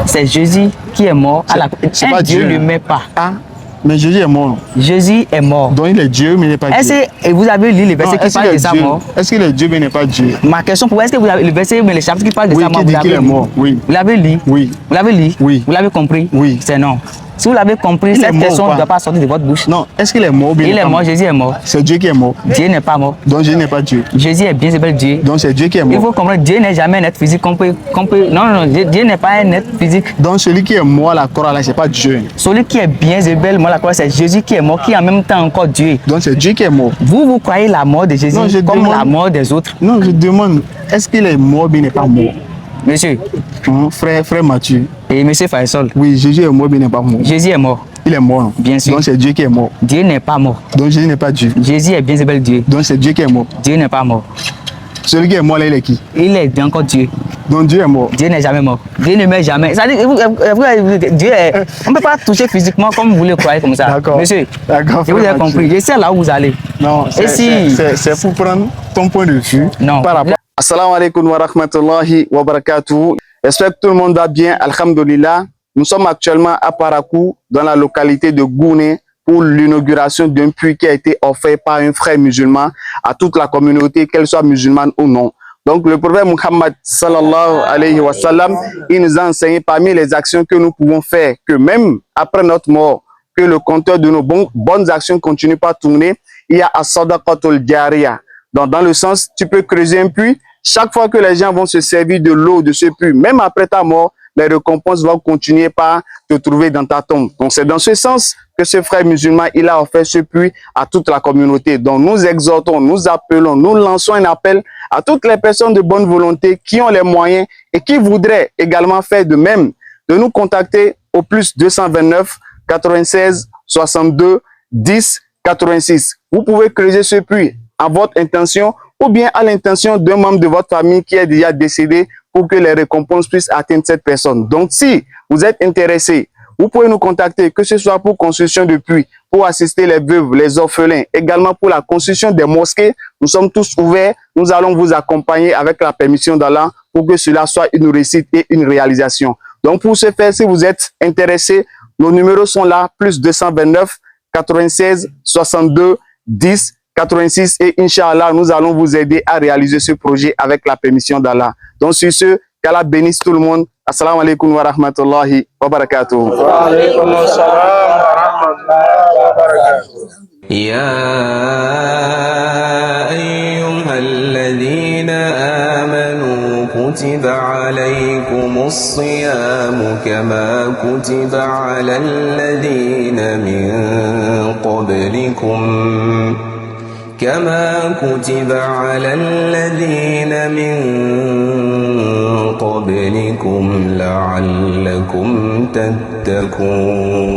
C'est Jésus qui est mort à la croix. C'est pas Dieu Dieu ne meurt pas. Ah, mais Jésus est mort. Jésus est mort. Donc il est Dieu, mais il n'est pas Dieu. Est-ce que vous avez lu le verset qui parle de sa mort? Est-ce qu'il est Dieu, mais il n'est pas Dieu? Ma question pour vous, est-ce que vous avez le verset, mais le chapitre qui parle de sa mort, qui dit qu'il est mort? Oui. Vous l'avez lu? Oui. Vous l'avez lu? Oui. Vous l'avez compris? Oui. C'est non. Si vous l'avez compris, cette question ne doit pas sortir de votre bouche. Non, est-ce qu'il est mort ou bien il est mort? Jésus est mort. C'est Dieu qui est mort. Dieu n'est pas mort. Donc Jésus n'est pas Dieu. Jésus est bien, c'est bel Dieu. Donc c'est Dieu qui est mort. Il faut comprendre, Dieu n'est jamais un être physique qu'on peut. Non, Dieu n'est pas un être physique. Donc celui qui est mort à la croix, là, c'est pas Dieu. Celui qui est bien, c'est bel, moi la croix, c'est Jésus qui est mort, qui est en même temps encore Dieu. Donc c'est Dieu qui est mort. Vous croyez la mort de Jésus comme la mort des autres? Non, je demande, est-ce qu'il est mort ou bien il n'est pas mort? Monsieur. Frère Mathieu. Et monsieur Faisal. Oui, Jésus est mort ou bien il n'est pas mort? Jésus est mort. Il est mort. Bien sûr. Donc c'est Dieu qui est mort. Dieu n'est pas mort. Donc Jésus n'est pas Dieu. Jésus est bien, c'est bel Dieu. Donc c'est Dieu qui est mort. Dieu n'est pas mort. Celui qui est mort là, il est qui? Il est encore Dieu. Donc Dieu est mort. Dieu n'est jamais mort. Dieu ne meurt jamais. Ça dit, Dieu est... On ne peut pas toucher physiquement comme vous voulez croire comme ça. D'accord. Monsieur, d'accord, vous avez compris. Je sais là où vous allez. Non, c'est pour prendre ton point de vue. Non. Par rapport... Assalamu alaikum wa rahmatullahi wa barakatuh. J'espère que tout le monde va bien. Alhamdulillah. Nous sommes actuellement à Parakou, dans la localité de Gouné, pour l'inauguration d'un puits qui a été offert par un frère musulman à toute la communauté, qu'elle soit musulmane ou non. Donc le prophète Muhammad sallallahu alayhi wa sallam, il nous a enseigné parmi les actions que nous pouvons faire, que même après notre mort, que le compteur de nos bonnes actions continue pas à tourner, il y a as-sadaqatul jariya. Donc dans le sens, tu peux creuser un puits, chaque fois que les gens vont se servir de l'eau de ce puits, même après ta mort, les récompenses vont continuer par te trouver dans ta tombe. Donc c'est dans ce sens que ce frère musulman, il a offert ce puits à toute la communauté. Donc nous exhortons, nous appelons, nous lançons un appel à toutes les personnes de bonne volonté qui ont les moyens et qui voudraient également faire de même, de nous contacter au plus 229 96 62 10 86. Vous pouvez creuser ce puits à votre intention ou bien à l'intention d'un membre de votre famille qui est déjà décédé pour que les récompenses puissent atteindre cette personne. Donc, si vous êtes intéressé, vous pouvez nous contacter, que ce soit pour construction de puits, pour assister les veuves, les orphelins, également pour la construction des mosquées. Nous sommes tous ouverts. Nous allons vous accompagner avec la permission d'Allah pour que cela soit une réussite et une réalisation. Donc, pour ce faire, si vous êtes intéressé, nos numéros sont là, plus 229 96 62 10 86 et Inch'Allah, nous allons vous aider à réaliser ce projet avec la permission d'Allah. Donc sur ce, qu'Allah bénisse tout le monde. Assalamu alaikum wa rahmatullahi wa barakatuh. Wa alaikum assalam wa rahmatullahi wa barakatuh. Ya ayyuhalladhina amanu kutiba alaykumus siyamu kama kutiba alal ladhina min qablikum كما كتب على الذين من قبلكم لعلكم تتقون